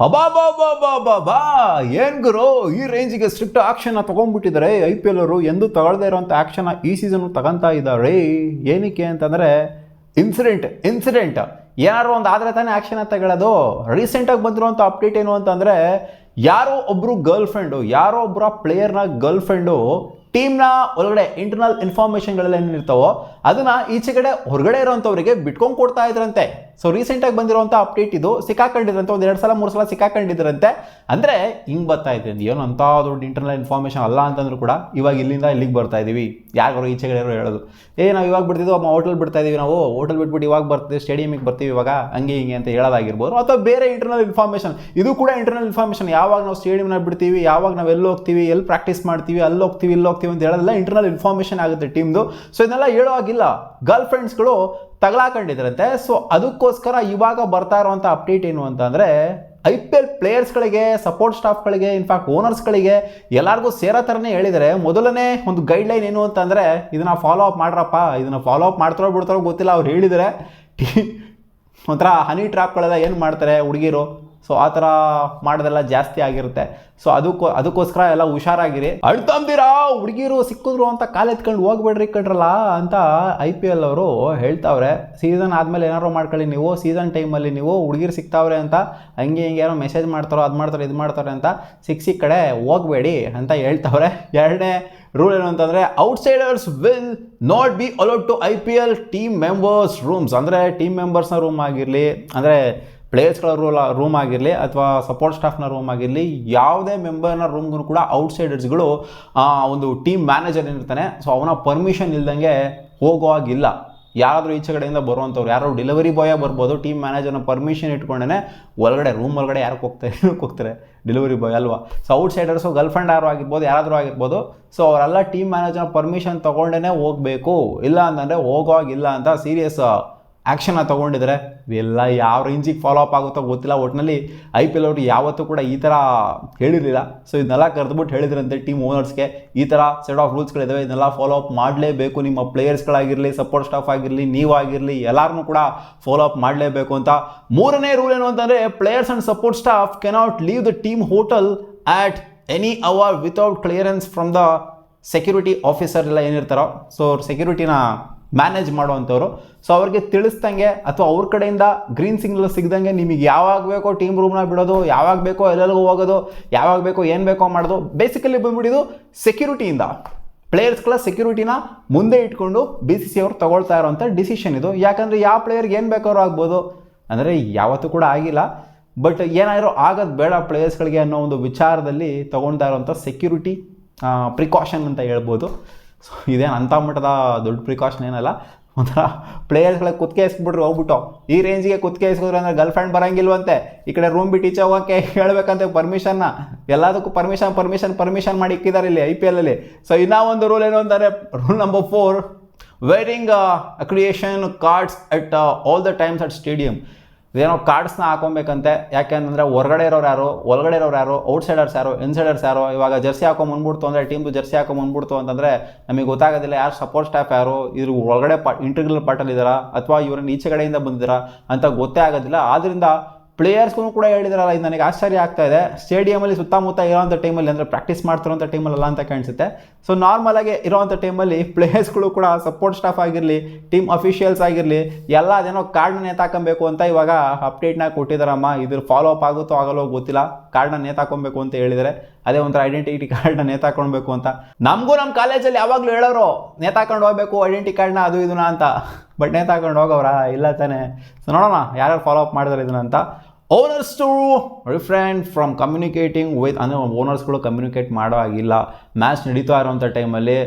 ಅಬಾ ಏನ್ ಗುರು ಈ ರೇಂಜಿಗೆ ಸ್ಟ್ರಿಕ್ಟ್ ಆಕ್ಷನ್ ತಗೊಂಡ್ಬಿಟ್ಟಿದ್ದಾರೆ IPL ಅವರು ಎಂದು ತಗೊಳ್ಳದೇ ಇರೋಂಥ ಆಕ್ಷನ್ ಈ ಸೀಸನ್ ತಗೊಂತಾ ಇದ್ದಾರೆ. ಏನಕ್ಕೆ ಅಂತಂದ್ರೆ ಇನ್ಸಿಡೆಂಟ್ ಯಾರು ಒಂದು ಆದ್ರೆ ತಾನೇ ಆಕ್ಷನ್ ತಗೊಳ್ಳೋದು. ರೀಸೆಂಟಾಗಿ ಬಂದಿರುವಂಥ ಅಪ್ಡೇಟ್ ಏನು ಅಂತಂದ್ರೆ ಯಾರೋ ಒಬ್ರು ಯಾರೋ ಒಬ್ಬರ ಪ್ಲೇಯರ್ನ ಗರ್ಲ್ಫ್ರೆಂಡು ಟೀಮ್ನ ಒಳಗಡೆ ಇಂಟರ್ನಲ್ ಇನ್ಫಾರ್ಮೇಷನ್ಗಳೆಲ್ಲ ಏನಿರ್ತಾವೋ ಅದನ್ನ ಈಚೆಗಡೆ ಹೊರಗಡೆ ಇರೋಂಥವ್ರಿಗೆ ಬಿಟ್ಕೊಂಡು ಕೊಡ್ತಾ ಇದ್ರಂತೆ. ಸೊ ರೀಸೆಂಟಾಗಿ ಬಂದಿರುವಂಥ ಅಪ್ಡೇಟ್ ಇದು. ಸಿಕ್ಕಾಕೊಂಡಿದ್ರಂತೆ, ಒಂದು 2 ಸಲ 3 ಸಲ ಸಿಕ್ಕಾಕೊಂಡಿದ್ರಂತೆ. ಅಂದರೆ ಹಿಂಗೆ ಬರ್ತಾ ಇದೆ, ಏನು ಅಂಥ ದೊಡ್ಡ ಇಂಟರ್ನಲ್ ಇನ್ಫಾರ್ಮೇಷನ್ ಅಲ್ಲ ಅಂತಂದ್ರೂ ಕೂಡ ಇವಾಗ ಇಲ್ಲಿಂದ ಇಲ್ಲಿಗೆ ಬರ್ತಾ ಇದ್ದೀವಿ. ಯಾರು ಈಚೆಗಡೆ ಹೇಳೋದು ನಾವು ಇವಾಗ ಬಿಡ್ತಿದ್ವು, ಹೋಟೆಲ್ ಬಿಡ್ತಾ ಇದೀವಿ, ನಾವು ಹೋಟೆಲ್ ಬಿಟ್ಬಿಟ್ಟು ಇವಾಗ ಬರ್ತೀವಿ, ಸ್ಟೇಡಿಯಮಿಗೆ ಬರ್ತೀವಿ ಇವಾಗ ಹಂಗೆ ಹಿಂಗೆ ಅಂತ ಹೇಳೋದಾಗಿರ್ಬೋದು. ಅಥವಾ ಬೇರೆ ಇಂಟರ್ನಲ್ ಇನ್ಫಾರ್ಮೇಷನ್, ಇದು ಕೂಡ ಇಂಟರ್ನಲ್ ಇನ್ಫಾರ್ಮೇಷನ್. ಯಾವಾಗ ನಾವು ಸ್ಟೇಡಿಯಂನ ಬಿಡ್ತೀವಿ, ಯಾವಾಗ ನಾವು ಎಲ್ಲಿ ಹೋಗ್ತೀವಿ, ಎಲ್ಲಿ ಪ್ರಾಕ್ಟೀಸ್ ಮಾಡ್ತೀವಿ, ಅಲ್ಲಿ ಹೋಗ್ತೀವಿ ಇಲ್ಲಿ ಹೋಗ್ತೀವಿ ಅಂತ ಹೇಳೋದೆಲ್ಲ ಇಂಟರ್ನಲ್ ಇನ್ಫಾರ್ಮೇಷನ್ ಆಗುತ್ತೆ ಟೀಮ್ದು. ಸೊ ಇದನ್ನೆಲ್ಲ ಹೇಳೋವಾಗಿಲ್ಲ, ಗರ್ಲ್ ಫ್ರೆಂಡ್ಸ್ಗಳು ತಗಲಾಕೊಂಡಿದ್ರಂತೆ. ಸೊ ಅದಕ್ಕೋಸ್ಕರ ಇವಾಗ ಬರ್ತಾ ಇರುವಂಥ ಅಪ್ಡೇಟ್ ಏನು ಅಂತಂದರೆ IPL ಪ್ಲೇಯರ್ಸ್ಗಳಿಗೆ, ಸಪೋರ್ಟ್ ಸ್ಟಾಫ್ಗಳಿಗೆ, ಇನ್ಫ್ಯಾಕ್ಟ್ ಓನರ್ಸ್ಗಳಿಗೆ ಎಲ್ಲರಿಗೂ ಸೇರೋ ಥರನೇ ಹೇಳಿದರೆ. ಮೊದಲನೇ ಒಂದು ಗೈಡ್ಲೈನ್ ಏನು ಅಂತಂದರೆ ಇದನ್ನು ಫಾಲೋ ಅಪ್ ಮಾಡ್ರಪ್ಪ, ಇದನ್ನು ಫಾಲೋ ಅಪ್ ಮಾಡ್ತಾರೋ ಬಿಡ್ತಾರೋ ಗೊತ್ತಿಲ್ಲ. ಅವ್ರು ಹೇಳಿದರೆ ಒಂಥರ ಹನಿ ಟ್ರ್ಯಾಪ್ಗಳೆಲ್ಲ ಏನು ಮಾಡ್ತಾರೆ ಹುಡುಗಿರು, ಸೊ ಆ ಥರ ಮಾಡೋದೆಲ್ಲ ಜಾಸ್ತಿ ಆಗಿರುತ್ತೆ. ಸೊ ಅದಕ್ಕೋಸ್ಕರ ಎಲ್ಲ ಹುಷಾರಾಗಿರಿ. ಅಳ್ತಂದಿರಾ ಹುಡುಗಿರು ಸಿಕ್ಕಿದ್ರು ಅಂತ ಕಾಲೆತ್ಕೊಂಡು ಹೋಗ್ಬೇಡ್ರಿ ಕಣ್ರಲ್ಲ ಅಂತ IPL ಅವರು ಹೇಳ್ತಾವ್ರೆ. ಸೀಸನ್ ಆದಮೇಲೆ ಏನಾರು ಮಾಡ್ಕೊಳ್ಳಿ, ನೀವು ಸೀಸನ್ ಟೈಮಲ್ಲಿ ನೀವು ಹುಡುಗಿರು ಸಿಗ್ತಾವ್ರೆ ಅಂತ ಹಂಗೆ ಹಿಂಗೆ ಏನೋ ಮೆಸೇಜ್ ಮಾಡ್ತಾರೋ, ಅದು ಮಾಡ್ತಾರೆ ಇದು ಮಾಡ್ತಾರೆ ಅಂತ ಸಿಕ್ಕ ಕಡೆ ಹೋಗಬೇಡಿ ಅಂತ ಹೇಳ್ತಾವ್ರೆ. ಎರಡನೇ ರೂಲ್ ಏನು ಅಂತಂದರೆ outsiders will not be allowed to IPL team members rooms. ಅಂದರೆ ಟೀಮ್ ಮೆಂಬರ್ಸ್ನ ರೂಮ್ ಆಗಿರಲಿ, ಅಂದರೆ ಪ್ಲೇಯರ್ಸ್ಗಳ ರೂಮ್ ಆಗಿರಲಿ ಅಥವಾ ಸಪೋರ್ಟ್ ಸ್ಟಾಫ್ನ ರೂಮ್ ಆಗಿರಲಿ, ಯಾವುದೇ ಮೆಂಬರ್ನ ರೂಮ್ಗೂ ಕೂಡ ಔಟ್ಸೈಡರ್ಸ್ಗಳು ಒಂದು ಟೀಮ್ ಮ್ಯಾನೇಜರ್ ಏನಿರ್ತಾನೆ, ಸೊ ಅವನ ಪರ್ಮಿಷನ್ ಇಲ್ದಂಗೆ ಹೋಗುವಾಗಿಲ್ಲ. ಯಾರಾದರೂ ಈಚೆ ಕಡೆಯಿಂದ ಬರುವಂಥವ್ರು, ಯಾರೋ ಡೆಲಿವರಿ ಬಾಯೇ ಬರ್ಬೋದು, ಟೀಮ್ ಮ್ಯಾನೇಜರ್ನ ಪರ್ಮಿಷನ್ ಇಟ್ಕೊಂಡೇ ಒಳಗಡೆ ರೂಮ್ ಒಳಗಡೆ ಯಾರು ಹೋಗ್ತಾರೆ ಡೆಲಿವರಿ ಬಾಯ್ ಅಲ್ವಾ. ಸೊ ಔಟ್ಸೈಡರ್ಸು ಗರ್ಲ್ಫ್ರೆಂಡ್ ಯಾರು ಆಗಿರ್ಬೋದು, ಯಾರಾದರೂ ಆಗಿರ್ಬೋದು, ಸೊ ಅವರೆಲ್ಲ ಟೀಮ್ ಮ್ಯಾನೇಜರ್ನ ಪರ್ಮಿಷನ್ ತೊಗೊಂಡೇ ಹೋಗಬೇಕು, ಇಲ್ಲ ಅಂತಂದರೆ ಹೋಗೋವಾಗಿಲ್ಲ ಅಂತ ಸೀರಿಯಸ್ ಆ್ಯಕ್ಷನ್ನ ತೊಗೊಂಡಿದ್ದಾರೆ. ಇವೆಲ್ಲ ಯಾವ ರೇಂಜಿಗೆ ಫಾಲೋ ಅಪ್ ಆಗುತ್ತೋ ಗೊತ್ತಿಲ್ಲ. ಒಟ್ಟಿನಲ್ಲಿ IPL ಅವರು ಯಾವತ್ತೂ ಕೂಡ ಈ ಥರ ಹೇಳಿರಲಿಲ್ಲ. ಸೊ ಇದನ್ನೆಲ್ಲ ಕರೆದುಬಿಟ್ಟು ಹೇಳಿದ್ರಂತೆ ಟೀಮ್ ಓನರ್ಸ್ಗೆ, ಈ ಥರ ಸೆಟ್ ಆಫ್ ರೂಲ್ಸ್ಗಳಿದ್ದಾವೆ, ಇದನ್ನೆಲ್ಲ ಫಾಲೋ ಅಪ್ ಮಾಡಲೇಬೇಕು. ನಿಮ್ಮ ಪ್ಲೇಯರ್ಸ್ಗಳಾಗಿರಲಿ, ಸಪೋರ್ಟ್ ಸ್ಟಾಫ್ ಆಗಿರಲಿ, ನೀವಾಗಿರಲಿ, ಎಲ್ಲರೂ ಕೂಡ ಫಾಲೋ ಅಪ್ ಮಾಡಲೇಬೇಕು ಅಂತ. ಮೂರನೇ ರೂಲ್ ಏನು ಅಂತಂದರೆ players and support staff cannot leave the team hotel at any hour without clearance from the security officer ಎಲ್ಲ ಏನಿರ್ತಾರೋ, ಸೊ ಸೆಕ್ಯೂರಿಟಿನ ಮ್ಯಾನೇಜ್ ಮಾಡುವಂಥವ್ರು. ಸೊ ಅವ್ರಿಗೆ ತಿಳಿಸ್ದಂಗೆ ಅಥವಾ ಅವ್ರ ಕಡೆಯಿಂದ ಗ್ರೀನ್ ಸಿಗ್ನಲ್ ಸಿಗ್ದಂಗೆ ನಿಮಗೆ ಯಾವಾಗ ಬೇಕೋ ಟೀಮ್ ರೂಮ್ನ ಬಿಡೋದು, ಯಾವಾಗ ಬೇಕೋ ಎಲ್ಲೆಲ್ಲಿಗೂ ಹೋಗೋದು, ಯಾವಾಗ ಬೇಕೋ ಏನು ಬೇಕೋ ಮಾಡೋದು. ಬೇಸಿಕಲಿ ಬಂದ್ಬಿಟ್ಟಿದ್ದು ಸೆಕ್ಯೂರಿಟಿಯಿಂದ, ಪ್ಲೇಯರ್ಸ್ಗಳ ಸೆಕ್ಯೂರಿಟಿನ ಮುಂದೆ ಇಟ್ಕೊಂಡು BCCI ಅವರು ತಗೊಳ್ತಾ ಇರೋವಂಥ ಡಿಸಿಷನ್ ಇದು. ಯಾಕಂದರೆ ಯಾವ ಪ್ಲೇಯರ್ಗೆ ಏನು ಬೇಕಾದ್ರೂ ಆಗ್ಬೋದು, ಅಂದರೆ ಯಾವತ್ತೂ ಕೂಡ ಆಗಿಲ್ಲ, ಬಟ್ ಏನಾದರೂ ಆಗೋದು ಬೇಡ ಪ್ಲೇಯರ್ಸ್ಗಳಿಗೆ ಅನ್ನೋ ಒಂದು ವಿಚಾರದಲ್ಲಿ ತೊಗೊಳ್ತಾ ಇರೋವಂಥ ಸೆಕ್ಯೂರಿಟಿ ಪ್ರಿಕಾಷನ್ ಅಂತ ಹೇಳ್ಬೋದು. ಸೊ ಇದೇನು ಅಂಥ ಮಟ್ಟದ ದೊಡ್ಡ ಪ್ರಿಕಾಷನ್ ಏನಲ್ಲ. ಒಂಥರ ಪ್ಲೇಯರ್ಸ್ಗಳಿಗೆ ಕುತ್ತಿಗೆ ಇಸ್ಬಿಟ್ರು ಹೋಗ್ಬಿಟ್ಟು ಈ ರೇಂಜಿಗೆ ಕುತ್ತಿಗೆ ಇಸ್ಕೊಂಡ್ರೆ ಅಂದರೆ ಗರ್ಲ್ ಫ್ರೆಂಡ್ ಬರೋಂಗಿಲ್ವಂತೆ, ಈ ಕಡೆ ರೂಮ್ ಬಿಟ್ಟು ಈಚೆ ಹೋಗೋಕ್ಕೆ ಹೇಳ್ಬೇಕಂತೆ ಪರ್ಮಿಷನ್ನ, ಎಲ್ಲದಕ್ಕೂ ಪರ್ಮಿಷನ್ ಮಾಡಿ ಇಕ್ಕಿದ್ದಾರೆ ಇಲ್ಲಿ IPL ಅಲ್ಲಿ. ಸೊ ಇನ್ನೂ ಒಂದು ರೂಲ್ ಏನು ಅಂತಾರೆ, rule number 4, wearing accreditation cards at all the times at stadium. ಇದೇನೋ ಕಾರ್ಡ್ಸ್ನ ಹಾಕೊಬೇಕಂತೆ. ಯಾಕೆಂತಂದರೆ ಹೊರಗಡೆ ಇರೋರು ಯಾರು, ಒಳಗಡೆ ಇರೋರು ಯಾರು, ಔಟ್ಸೈಡರ್ಸ್ ಯಾರು, ಇನ್ಸೈಡರ್ಸ್ ಯಾರು. ಇವಾಗ ಜರ್ಸಿ ಹಾಕೊಂಬಂದ್ಬಿಡ್ತು ಅಂದರೆ ಟೀಮ್ದು ಜರ್ಸಿ ಹಾಕೊಂಬಂದ್ಬಿಡ್ತು ಅಂತಂದರೆ ನಮಗೆ ಗೊತ್ತಾಗೋದಿಲ್ಲ ಯಾರು ಸಪೋರ್ಟ್ ಸ್ಟಾಫ್ ಯಾರು, ಇದ್ರ ಒಳಗಡೆ ಇಂಟರ್ನಲ್ ಪಾರ್ಟಲ್ಲಿ ಇದ್ದಾರಾ ಅಥವಾ ಇವ್ರನ್ನ ಈಚೆ ಕಡೆಯಿಂದ ಬಂದಿದ್ದಾರಾ ಅಂತ ಗೊತ್ತೇ ಆಗೋದಿಲ್ಲ. ಆದ್ದರಿಂದ ಪ್ಲೇಯರ್ಸ್ಗೂ ಕೂಡ ಹೇಳಿದಾರಲ್ಲ, ಇದು ನನಗೆ ಆಶ್ಚರ್ಯ ಆಗ್ತಾ ಇದೆ. ಸ್ಟೇಡಿಯಮಲ್ಲಿ ಸುತ್ತಮುತ್ತ ಇರೋವಂಥ ಟೈಮಲ್ಲಿ, ಅಂದರೆ ಪ್ರಾಕ್ಟೀಸ್ ಮಾಡ್ತಿರೋಂಥ ಟೈಮಲ್ಲ ಅಂತ ಕಾಣಿಸುತ್ತೆ. ಸೊ ನಾರ್ಮಲಾಗಿ ಇರೋವಂಥ ಟೈಮಲ್ಲಿ ಪ್ಲೇಯರ್ಸ್ಗಳು ಕೂಡ ಸಪೋರ್ಟ್ ಸ್ಟಾಫ್ ಆಗಿರಲಿ, ಟೀಮ್ ಅಫಿಷಿಯಲ್ಸ್ ಆಗಿರಲಿ, ಎಲ್ಲ ಅದೇನೋ ಕಾರ್ಡ್ನ ನೇತಾಕೊಬೇಕು ಅಂತ ಇವಾಗ ಅಪ್ಡೇಟ್ನ ಕೊಟ್ಟಿದ್ದಾರಮ್ಮ. ಇದ್ರ ಫಾಲೋ ಅಪ್ ಆಗುತ್ತೋ ಆಗಲ್ಲೋ ಗೊತ್ತಿಲ್ಲ, ಕಾರ್ಡ್ನ ನೇತಾಕೊಬೇಕು ಅಂತ ಹೇಳಿದರೆ. ಅದೇ ಒಂಥರ ಐಡೆಂಟಿಟಿ ಕಾರ್ಡ್ನ ನೇತಾಕೊಳ್ಬೇಕು ಅಂತ. ನಮಗೂ ನಮ್ಮ ಕಾಲೇಜಲ್ಲಿ ಯಾವಾಗಲೂ ಹೇಳೋರು ನೇತಾಕೊಂಡು ಹೋಗ್ಬೇಕು ಐಡೆಂಟಿ ಕಾರ್ಡ್ನ ಅದು ಇದನ್ನ ಅಂತ, ಬಟ್ ನೇತಾಕೊಂಡು ಹೋಗೋರ ಇಲ್ಲ ತಾನೆ. ಸೊ ನೋಡೋಣ ಯಾರ್ಯಾರು ಫಾಲೋ ಅಪ್ ಮಾಡಿದಾರೆ ಇದನ್ನ ಅಂತ. Owners to refrain from communicating with, ಅಂದರೆ ಓನರ್ಸ್ಗಳು ಕಮ್ಯುನಿಕೇಟ್ ಮಾಡೋ ಆಗಿಲ್ಲ. ಮ್ಯಾಚ್ ನಡೀತಾ ಇರೋವಂಥ ಟೈಮಲ್ಲಿ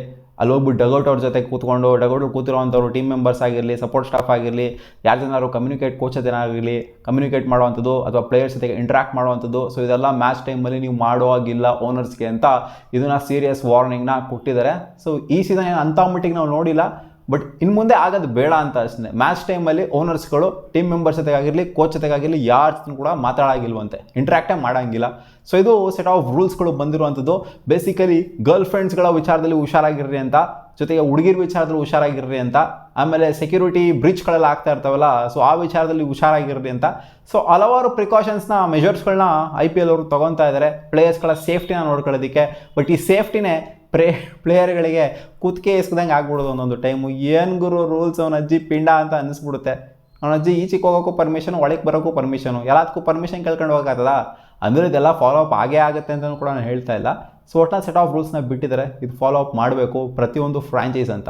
ಅಲ್ಲಿ ಹೋಗ್ಬಿಟ್ಟು ಡಗೌಟ್ ಅವ್ರ ಜೊತೆ ಕೂತ್ಕೊಂಡು, ಡಗೌಟಲ್ಲಿ ಕೂತಿರೋವಂಥವ್ರು ಟೀಮ್ ಮೆಂಬರ್ಸ್ ಆಗಿರಲಿ, ಸಪೋರ್ಟ್ ಸ್ಟಾಫ್ ಆಗಿರಲಿ, ಯಾರು ಜನಾರು ಕೋಚ್ ಜೊತೆನಾಗಿರಲಿ ಕಮ್ಯುನಿಕೇಟ್ ಮಾಡುವಂಥದ್ದು ಅಥವಾ ಪ್ಲೇಯರ್ಸ್ ಜೊತೆಗೆ ಇಂಟ್ರಾಕ್ಟ್ ಮಾಡುವಂಥದ್ದು. ಸೊ ಇದೆಲ್ಲ ಮ್ಯಾಚ್ ಟೈಮಲ್ಲಿ ನೀವು ಮಾಡುವಾಗಿಲ್ಲ ಓನರ್ಸ್ಗೆ ಅಂತ ಇದನ್ನು ಸೀರಿಯಸ್ ವಾರ್ನಿಂಗ್ನ ಕೊಟ್ಟಿದ್ದಾರೆ. ಸೊ ಈ ಸೀಸನ್ ಏನು ಅಂಥ ಮಟ್ಟಿಗೆ ನಾವು ನೋಡಿಲ್ಲ, ಬಟ್ ಇನ್ನು ಮುಂದೆ ಆಗೋದು ಬೇಡ ಅಂತ ಅಷ್ಟೇ. ಮ್ಯಾಚ್ ಟೈಮಲ್ಲಿ ಓನರ್ಸ್ಗಳು ಟೀಮ್ ಮೆಂಬರ್ಸ್ ಜೊತೆಗಾಗಿರಲಿ, ಕೋಚ್ ಜೊತೆಗಾಗಿರಲಿ ಯಾರ ಜೊತೆ ಕೂಡ ಮಾತಾಡೋಂಗಿಲ್ವಂತೆ, ಇಂಟ್ರಾಕ್ಟೇ ಮಾಡೋಂಗಿಲ್ಲ. ಸೊ ಇದು ಸೆಟ್ ಆಫ್ ರೂಲ್ಸ್ಗಳು ಬಂದಿರುವಂಥದ್ದು. ಬೇಸಿಕಲಿ ಗರ್ಲ್ ಫ್ರೆಂಡ್ಸ್ಗಳ ವಿಚಾರದಲ್ಲಿ ಹುಷಾರಾಗಿರ್ರಿ ಅಂತ. ಜೊತೆಗೆ ಹುಡುಗಿರ್ ವಿಚಾರದಲ್ಲಿ ಹುಷಾರಾಗಿರ್ರಿ ಅಂತ, ಆಮೇಲೆ ಸೆಕ್ಯೂರಿಟಿ ಬ್ರಿಡ್ಜ್ಗಳೆಲ್ಲ ಆಗ್ತಾ ಇರ್ತಾವಲ್ಲ, ಸೊ ಆ ವಿಚಾರದಲ್ಲಿ ಹುಷಾರಾಗಿರ್ರಿ ಅಂತ. ಸೊ ಹಲವಾರು ಪ್ರಿಕಾಷನ್ಸ್ನ ಮೆಷರ್ಸ್ಗಳನ್ನ IPL ಅವರು ತೊಗೊತಾ ಇದ್ದಾರೆ ಪ್ಲೇಯರ್ಸ್ಗಳ ಸೇಫ್ಟಿನ ನೋಡ್ಕೊಳ್ಳೋದಕ್ಕೆ. ಬಟ್ ಈ ಸೇಫ್ಟಿನೇ ಪ್ಲೇಯರ್ಗಳಿಗೆ ಕುತ್ತಿಗೆ ಎಸ್ಕದಂಗೆ ಆಗ್ಬಿಡೋದು ಒಂದೊಂದು ಟೈಮು. ಏನು ಗುರು ರೂಲ್ಸ್, ಅವನ ಅಜ್ಜಿ ಪಿಂಡ ಅಂತ ಅನ್ನಿಸ್ಬಿಡುತ್ತೆ. ಅವನ ಅಜ್ಜಿ ಈಚೆಗೆ ಹೋಗೋಕ್ಕೂ ಪರ್ಮಿಷನು, ಒಳಗೆ ಬರೋಕ್ಕೂ ಪರ್ಮಿಷನು, ಎಲ್ಲದಕ್ಕೂ ಪರ್ಮಿಷನ್ ಕೇಳ್ಕೊಂಡು ಹೋಗೋಕ್ಕಾಗಲ್ಲ. ಅಂದರೆ ಇದೆಲ್ಲ ಫಾಲೋ ಅಪ್ ಆಗೇ ಆಗುತ್ತೆ ಅಂತಲೂ ಕೂಡ ನಾನು ಹೇಳ್ತಾ ಇಲ್ಲ. ಸೊ ಒಟ್ಟಿನ ಸೆಟ್ ಆಫ್ ರೂಲ್ಸ್ನ ಬಿಟ್ಟಿದ್ದಾರೆ, ಇದು ಫಾಲೋ ಅಪ್ ಮಾಡಬೇಕು ಪ್ರತಿಯೊಂದು ಫ್ರಾಂಚೈಸ್ ಅಂತ.